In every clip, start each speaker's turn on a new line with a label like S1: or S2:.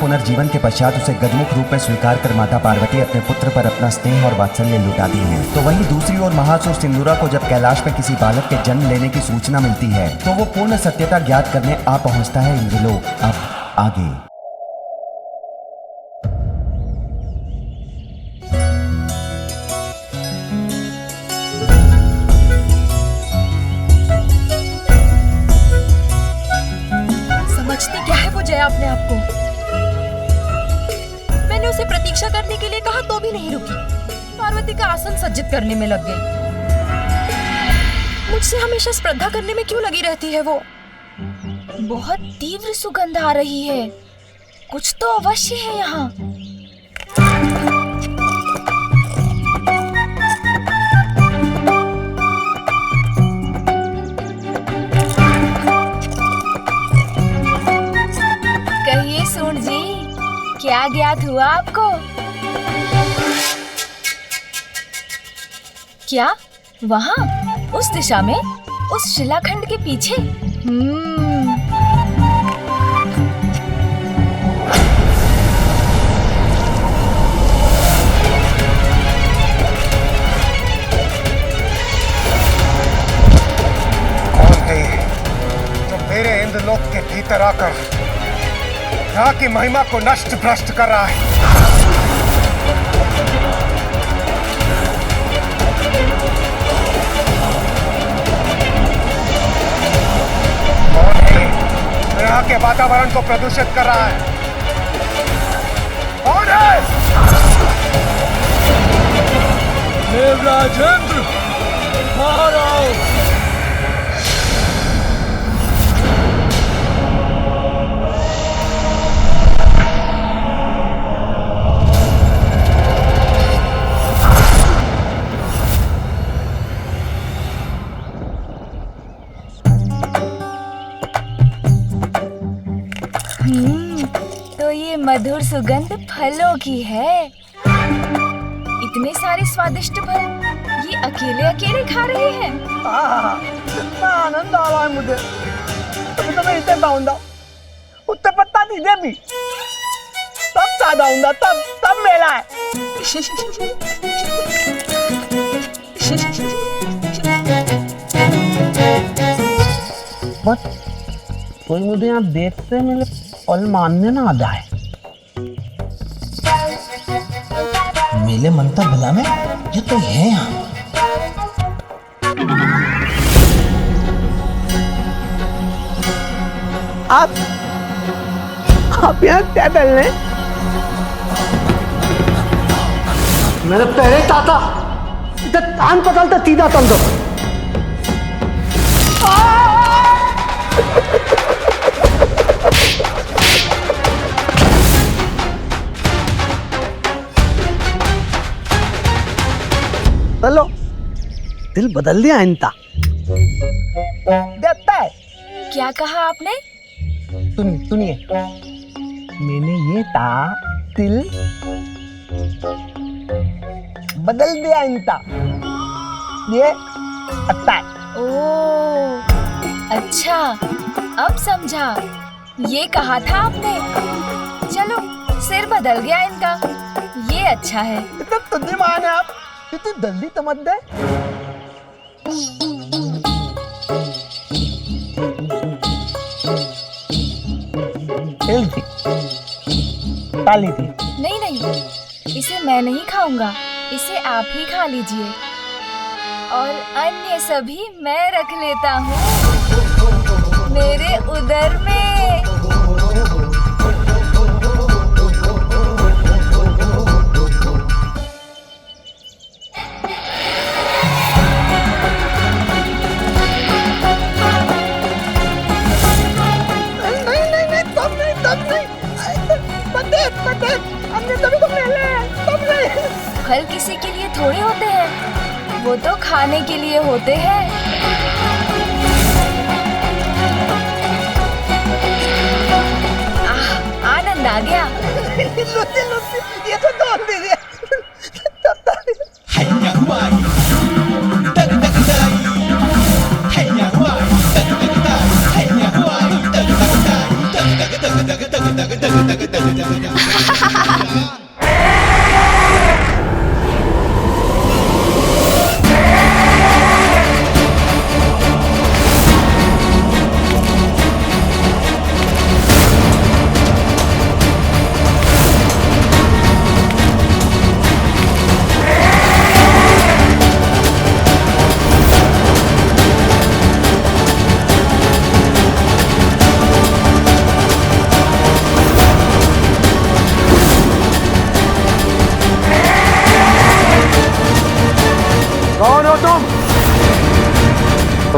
S1: पुनर्जीवन के पश्चात उसे गजमुख रूप में स्वीकार कर माता पार्वती अपने पुत्र पर अपना स्नेह और वात्सल्य लुटाती हैं। तो वहीं दूसरी ओर महासुर सिंदूरा को जब कैलाश में किसी बालक के जन्म लेने की सूचना मिलती है तो वो पूर्ण सत्यता ज्ञात करने आ पहुंचता है इंद्रलोक। अब आगे।
S2: समझती क्या है वो जया अपने आप को? मैंने उसे प्रतीक्षा करने के लिए कहा तो भी नहीं रुकी। पार्वती का आसन सज्जित करने में लग गई। मुझसे हमेशा स्पर्धा करने में क्यों लगी रहती है वो?
S3: बहुत तीव्र सुगंध आ रही है, कुछ तो अवश्य है यहाँ। कहिए सूंड जी, क्या ज्ञात हुआ आपको? क्या वहाँ उस दिशा में, उस शिलाखंड के पीछे?
S4: कौन है ये जो मेरे इंद्रलोक के भीतर आकर यहाँ की महिमा को नष्ट भ्रष्ट कर रहा है? कौन है जो यहाँ के वातावरण को प्रदूषित कर रहा है? कौन है?
S5: देवराज इंद्र, महाराज।
S3: तो ये मधुर सुगंध फलों की है। इतने सारे स्वादिष्ट फल ये अकेले अकेले खा रहे हैं।
S5: कितना आनंद आ रहा है मुझे। तभी तो मैं इसे बाउंदा उत्ते पत्ता दीजिए भी, तब चाह जाऊंगा, तब मेला है। बस कोई मुझे यहाँ देखते मेरे फल मानने ना आ जाए।
S6: मेले मनता भला में ये तो है यहाँ।
S5: आप यहाँ क्या कर रहे? मेरे पहले ताता इधर कान पकड़ता सीधा तल दो। चलो दिल बदल दिया इनका। देता है।
S3: क्या कहा आपने?
S5: सुनिए, मैंने ये था दिल बदल दिया इनका। ये अच्छा है।
S3: ओह, अच्छा, अब समझा। ये कहा था आपने। चलो, सिर बदल गया इनका। ये अच्छा है।
S5: इतना बुद्धिमान है आप, इतनी जल्दी समझ गए। ताली थी।
S3: नहीं, इसे मैं नहीं खाऊंगा। इसे आप ही खा लीजिए और अन्य सभी मैं रख लेता हूँ मेरे उदर में। फल किसी के लिए थोड़े होते हैं, वो तो खाने के लिए होते हैं। आनंद आ गया।
S5: लुच्ची, ये तो तोड़ दीजिए।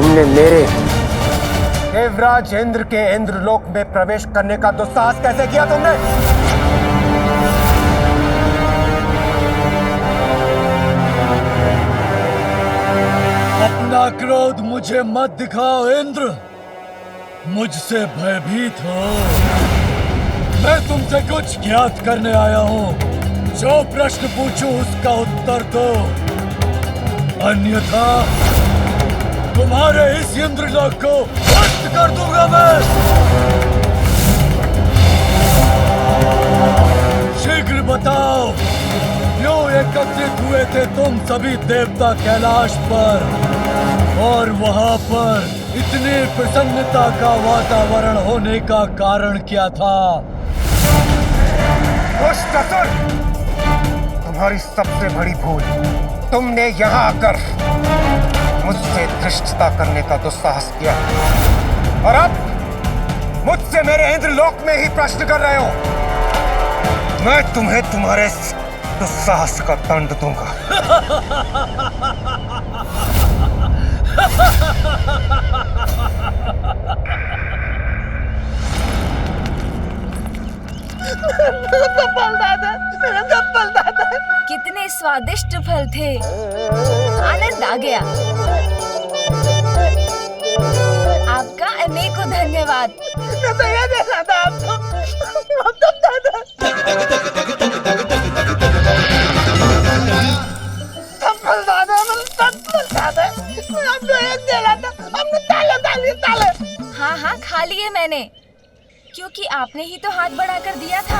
S4: तुमने मेरे देवराज इंद्र के इंद्रलोक में प्रवेश करने का दुस्साहस कैसे किया तुमने?
S7: अपना क्रोध मुझे मत दिखाओ इंद्र, मुझसे भयभीत हो। मैं तुमसे कुछ ज्ञात करने आया हूँ। जो प्रश्न पूछूं उसका उत्तर दो, अन्यथा तुम्हारे इस इंद्रलोक को नष्ट कर दूंगा मैं। शीघ्र बताओ, क्यों एकत्रित हुए थे तुम सभी देवता कैलाश पर, और वहां पर इतनी प्रसन्नता का वातावरण होने का कारण क्या था?
S4: दुष्ट असुर, तुम्हारी सबसे बड़ी भूल, तुमने यहाँ आकर मुझसे धृष्टता करने का दुस्साहस किया, और अब मुझसे मेरे इंद्रलोक में ही प्रश्न कर रहे हो। मैं तुम्हें तुम्हारे दुस्साहस का दंड दूंगा।
S3: कितने स्वादिष्ट फल थे, आनंद आ गया। आपका अनेकों धन्यवाद।
S5: तो ये देना था आपको। सब फल दादा, सब फल दादा। हमको एक देना था, हमको ताले।
S3: हाँ हाँ, खा लिए मैंने, क्योंकि आपने ही तो हाथ बढ़ाकर दिया था।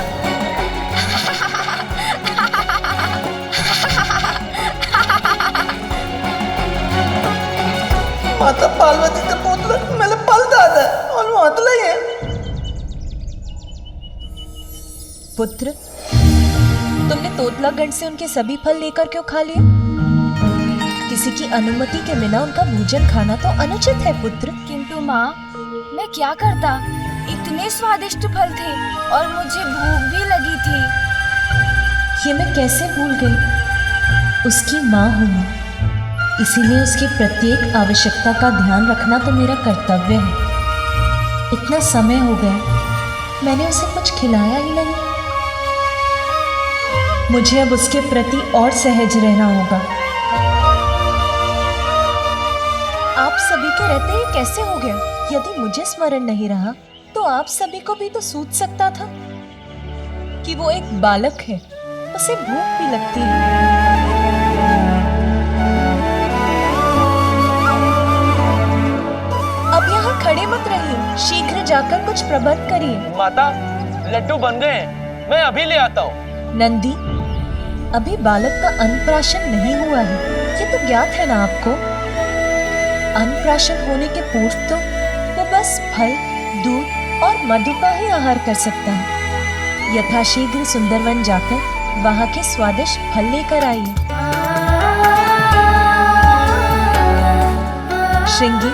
S5: माता पार्वती का पुत्र मेरे पल दादा और मातला ही है।
S2: पुत्र, तुमने तोतलागढ़ से उनके सभी फल लेकर क्यों खा लिए? किसी की अनुमति के बिना उनका भोजन खाना तो अनुचित है पुत्र।
S3: किंतु माँ, मैं क्या करता, इतने स्वादिष्ट फल थे और मुझे भूख भी लगी थी।
S2: ये मैं कैसे भूल गई? उसकी माँ हूँ मैं, इसीलिए उसकी प्रत्येक आवश्यकता का ध्यान रखना तो मेरा कर्तव्य है। इतना समय हो गया, मैंने उसे कुछ खिलाया ही नहीं। मुझे अब उसके प्रति और सहज रहना होगा। आप सभी के रहते ही कैसे हो गया? यदि मुझे स्मरण नहीं रहा तो आप सभी को भी तो सूझ सकता था कि वो एक बालक है, उसे भूख भी लगती है। अब यहाँ खड़े मत रहिए, शीघ्र जाकर कुछ प्रबंध करिए।
S6: माता, लड्डू बन गए हैं, मैं अभी ले आता हूँ।
S2: नंदी, अभी बालक का अन्नप्राशन नहीं हुआ है, ये तो ज्ञात है ना आपको? अन्नप्राशन होने के पूर्व तो वो बस फल, दूध और मधु का ही आहार कर सकता है। यथाशीघ्र सुंदरवन जाकर वहाँ के स्वादिष्ट फल लेकर आइए। श्रृंगी,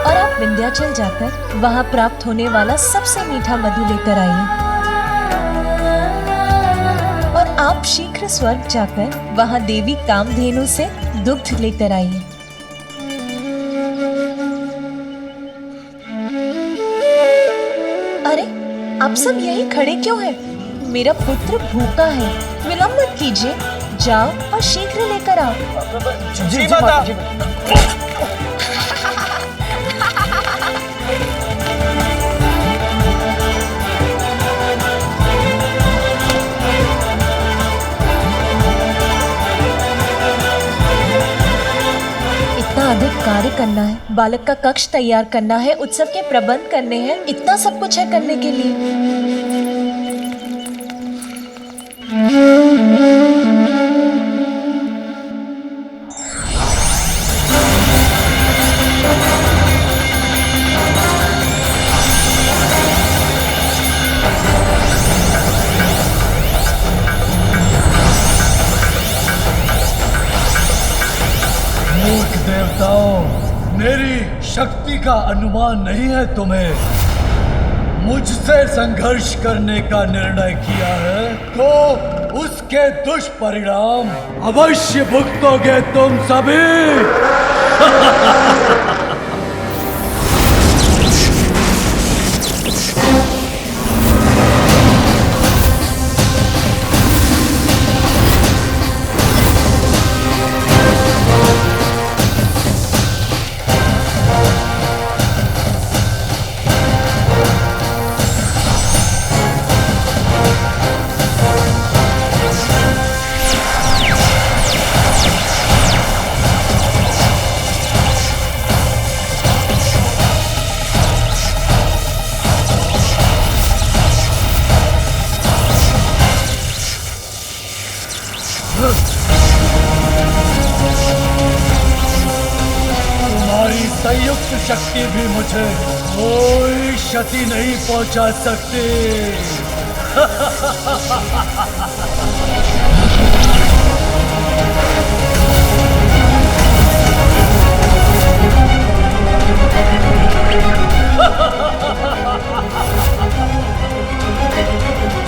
S2: और आप विंध्याचल जाकर वहाँ प्राप्त होने वाला सबसे मीठा मधु लेकर आइए। और आप शीघ्र स्वर्ग जाकर वहाँ देवी कामधेनु से दुग्ध लेकर आइए। अरे, आप सब यहीं खड़े क्यों हैं? मेरा पुत्र भूखा है, विलंब मत कीजिए, जाओ और शीघ्र लेकर आओ।
S6: जी माता।
S2: इतना अधिक कार्य करना है, बालक का कक्ष तैयार करना है, उत्सव के प्रबंध करने हैं, इतना सब कुछ है करने के लिए।
S7: मूर्ख देवताओं, मेरी शक्ति का अनुमान नहीं है तुम्हें? मुझसे संघर्ष करने का निर्णय किया है तो उसके दुष्परिणाम अवश्य भुगतोगे तुम सभी। मुझे कोई क्षति नहीं पहुंचा सकती।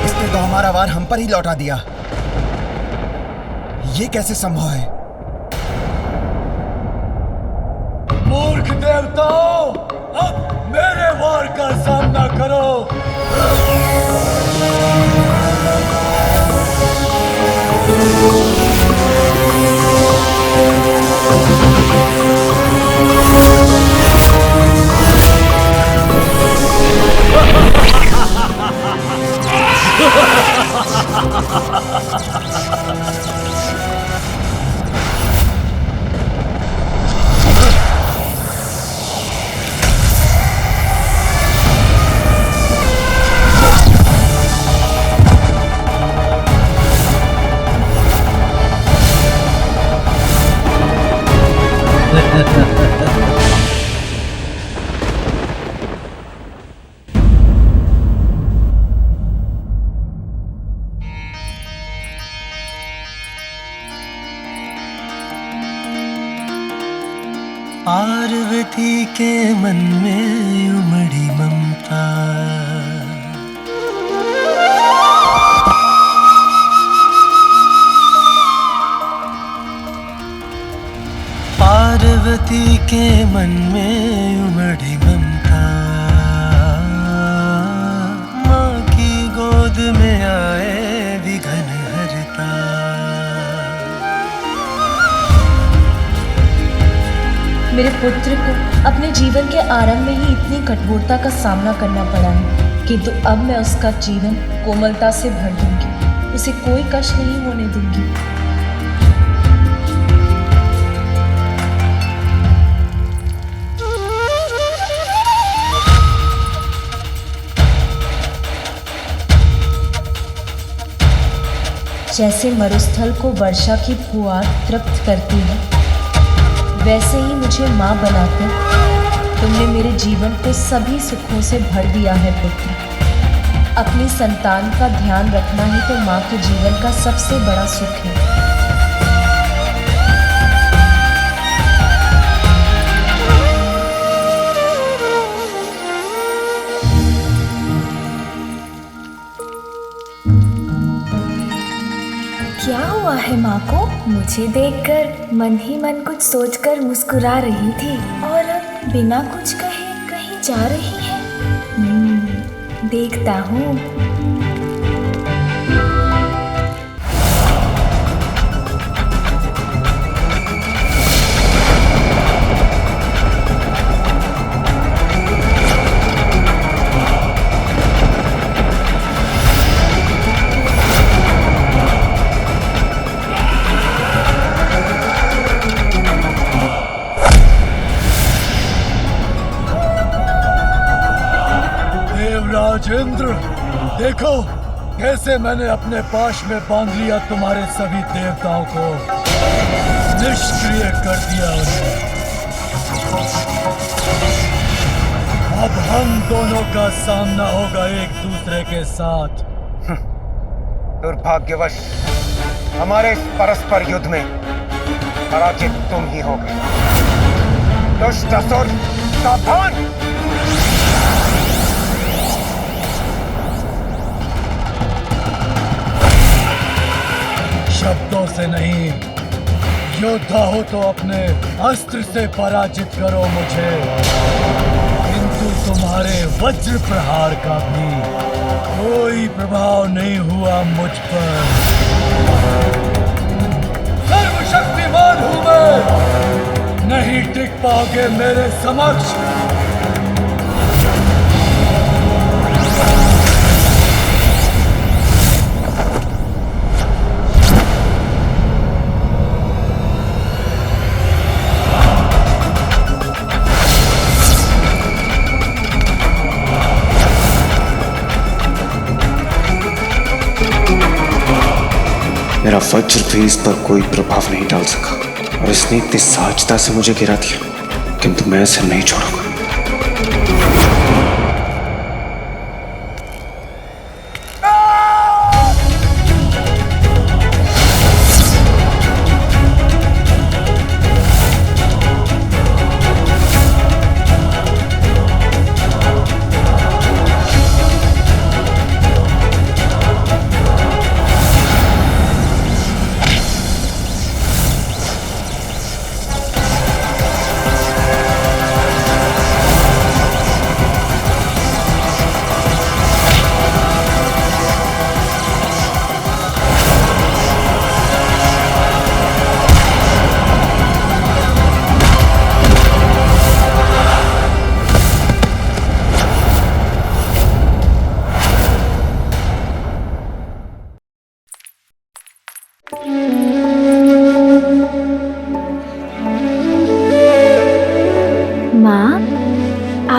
S1: इसने तो हमारा वार हम पर ही लौटा दिया। ये कैसे संभव है?
S7: मूर्ख देवताओं, अब मेरे वार का सामना करो।
S6: पार्वती के मन में उमड़ी ममता, पार्वती के मन में उमड़ी ममता, माँ की गोद में आए विघन हरता।
S2: मेरे पुत्र को अपने जीवन के आरंभ में ही इतनी कठोरता का सामना करना पड़ा है, किंतु अब मैं उसका जीवन कोमलता से भर दूंगी, उसे कोई कष्ट नहीं होने दूंगी। जैसे मरुस्थल को वर्षा की फुहार तृप्त करती है, वैसे ही मुझे माँ बनाकर तुमने मेरे जीवन को सभी सुखों से भर दिया है पुत्र। अपनी संतान का ध्यान रखना ही तो माँ के जीवन का सबसे बड़ा सुख है।
S3: क्या हुआ है माँ को? मुझे देखकर मन ही मन कुछ सोचकर मुस्कुरा रही थी और अब बिना कुछ कहे कहीं जा रही है। देखता हूँ।
S7: राजेंद्र, देखो कैसे मैंने अपने पाश में बांध लिया तुम्हारे सभी देवताओं को, निष्क्रिय कर दिया उन्हें। अब हम दोनों का सामना होगा एक दूसरे के साथ।
S4: दुर्भाग्यवश हमारे इस परस्पर युद्ध में पराजित तुम ही होगे। दुष्ट असुर, सावधान!
S7: शब्दों से नहीं, योद्धा हो तो अपने अस्त्र से पराजित करो मुझे, किंतु तुम्हारे वज्र प्रहार का भी कोई प्रभाव नहीं हुआ मुझ पर। सर्वशक्तिमान हूं मैं, नहीं टिक पाओगे मेरे समक्ष।
S8: मेरा वज्र भी इस पर कोई प्रभाव नहीं डाल सका और इसने इतनी सहजता से मुझे गिरा दिया, किंतु मैं इसे नहीं छोड़ूंगा।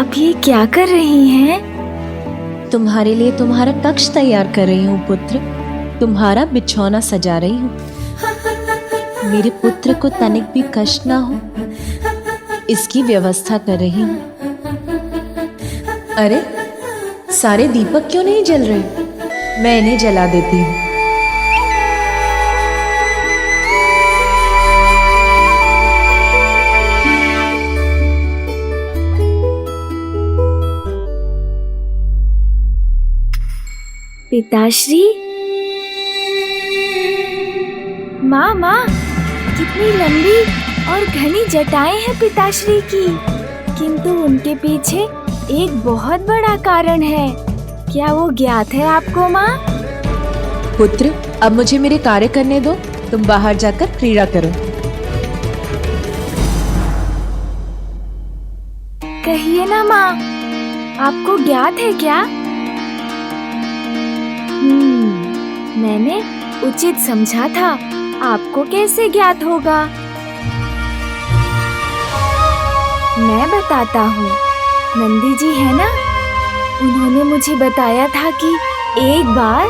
S3: आप ये क्या कर रही हैं?
S2: तुम्हारे लिए तुम्हारा कक्ष तैयार कर रही हूँ पुत्र। तुम्हारा बिछौना सजा रही हूँ। मेरे पुत्र को तनिक भी कष्ट ना हो, इसकी व्यवस्था कर रही हूँ। अरे, सारे दीपक क्यों नहीं जल रहे? मैं इन्हें जला देती हूँ।
S3: पिताश्री, माँ माँ, कितनी लंबी और घनी जटाएं हैं पिताश्री की, किंतु उनके पीछे एक बहुत बड़ा कारण है। क्या वो ज्ञात है आपको माँ?
S2: पुत्र, अब मुझे मेरे कार्य करने दो। तुम बाहर जाकर क्रीड़ा करो।
S3: कहिए ना माँ, आपको ज्ञात है क्या? मैंने उचित समझा था, आपको कैसे ज्ञात होगा? मैं बताता हूँ। नंदी जी है ना, उन्होंने मुझे बताया था कि एक बार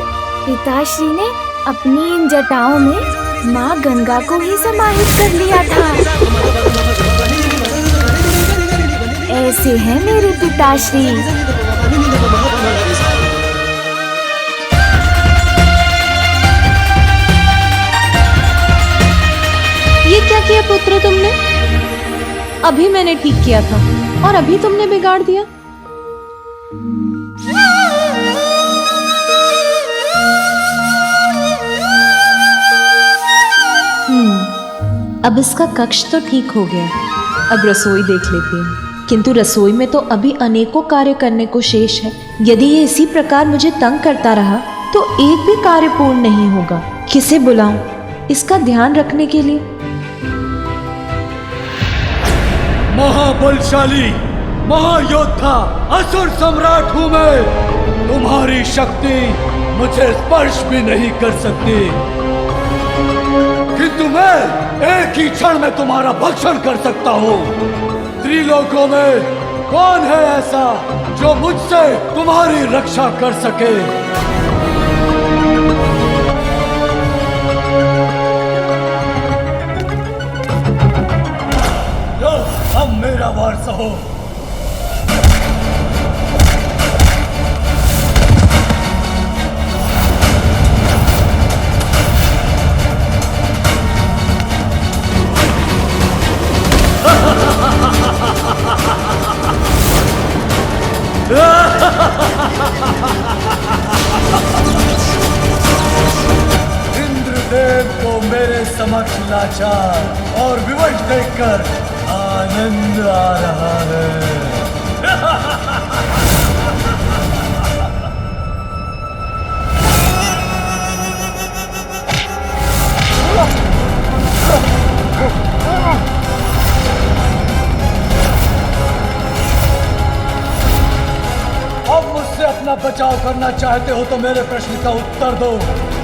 S3: पिताश्री ने अपनी इन जटाओं में माँ गंगा को ही समाहित कर लिया था। ऐसे हैं मेरे पिताश्री।
S2: ये क्या किया पुत्र तुमने? अभी मैंने ठीक किया था और अभी तुमने बिगाड़ दिया। अब इसका कक्ष तो ठीक हो गया। अब रसोई देख लेती हूँ। किंतु रसोई में तो अभी अनेकों कार्य करने को शेष है। यदि ये इसी प्रकार मुझे तंग करता रहा तो एक भी कार्य पूर्ण नहीं होगा। किसे बुलाऊं इसका ध्यान रखने के लिए?
S7: महाबलशाली महायोद्धा असुर सम्राट हूं मैं। तुम्हारी शक्ति मुझे स्पर्श भी नहीं कर सकती, किंतु मैं एक ही क्षण में तुम्हारा भक्षण कर सकता हूँ। त्रिलोकों में कौन है ऐसा जो मुझसे तुम्हारी रक्षा कर सके? लो, अब मेरा वार सहो। इंद्रदेव को मेरे समक्ष लाचार और विवश देखकर आनंद आ रहा है। अब मुझसे अपना बचाव करना चाहते हो तो मेरे प्रश्न का उत्तर दो।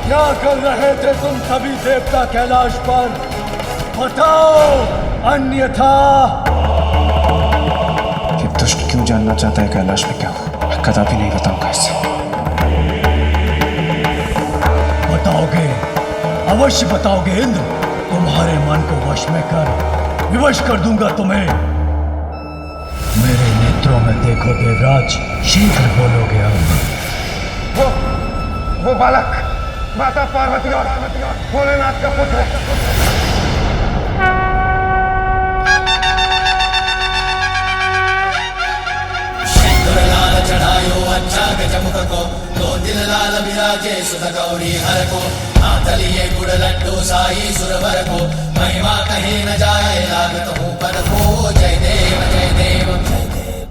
S7: क्या कर रहे थे तुम सभी देवता कैलाश पर? बताओ, अन्यथा।
S8: ये दुष्ट क्यों जानना चाहता है कैलाश में क्या हो? मैं कदापि नहीं बताऊंगा इसे।
S7: बताओगे, अवश्य बताओगे इंद्र। तुम्हारे मन को वश में कर विवश कर दूंगा तुम्हें। मेरे नेत्रों में देखो देवराज, शीघ्र बोलोगे अब।
S4: वो बालक माता पार्वती और भोलेनाथ का पुत्र है।
S9: चढ़ायो अच्छा गजमुख को, दो दिल लाल विराजे सुध गौरी हर को, हाथ लिए गुड़ लड्डू साई सुरवर को, महिमा कहीं न जाए लागत हूँ पर को। जय देव जय देव जय देव।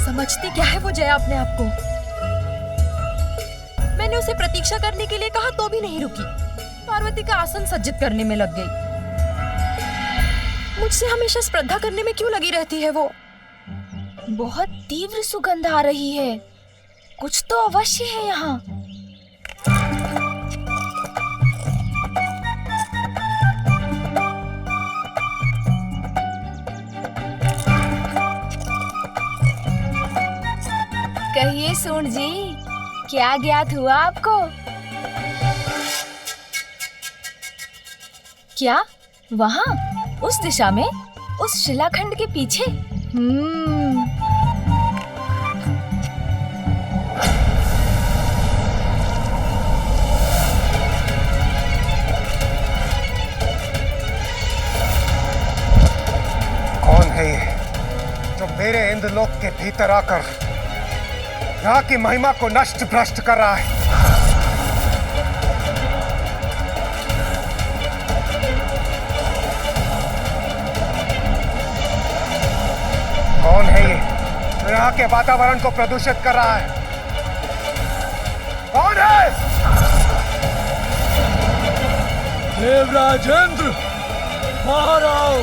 S10: समझती क्या है वो जया अपने आप को? मैंने उसे प्रतीक्षा करने के लिए कहा तो भी नहीं रुकी। पार्वती का आसन सज्जित करने में लग गई। मुझसे हमेशा स्पर्धा करने में क्यों लगी रहती है वो?
S3: बहुत तीव्र सुगंध आ रही है। कुछ तो अवश्य है यहाँ। कहिए सूंड जी, क्या ज्ञात हुआ आपको? क्या वहाँ उस दिशा में, उस शिलाखंड के पीछे?
S4: कौन है ये जो मेरे इंद्रलोक के भीतर आकर यहाँ की महिमा को नष्ट भ्रष्ट कर रहा है? कौन है ये जो यहाँ के वातावरण को प्रदूषित कर रहा है? कौन है?
S7: देवराज इंद्र, बाहर आओ।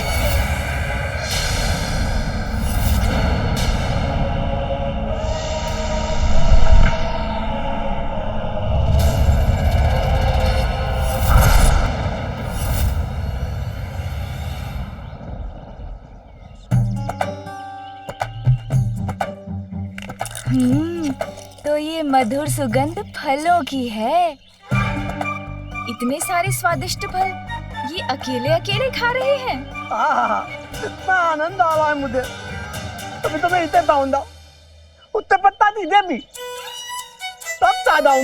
S3: तो ये मधुर सुगंध फलों की है। इतने सारे स्वादिष्ट फल ये अकेले अकेले खा रहे हैं।
S5: आहा, इतना आनंद आ रहा है मुझे, तभी तो मैं इसे बाउंदा उत्ते पत्ता दीजिए भी, तब चाहता हूँ।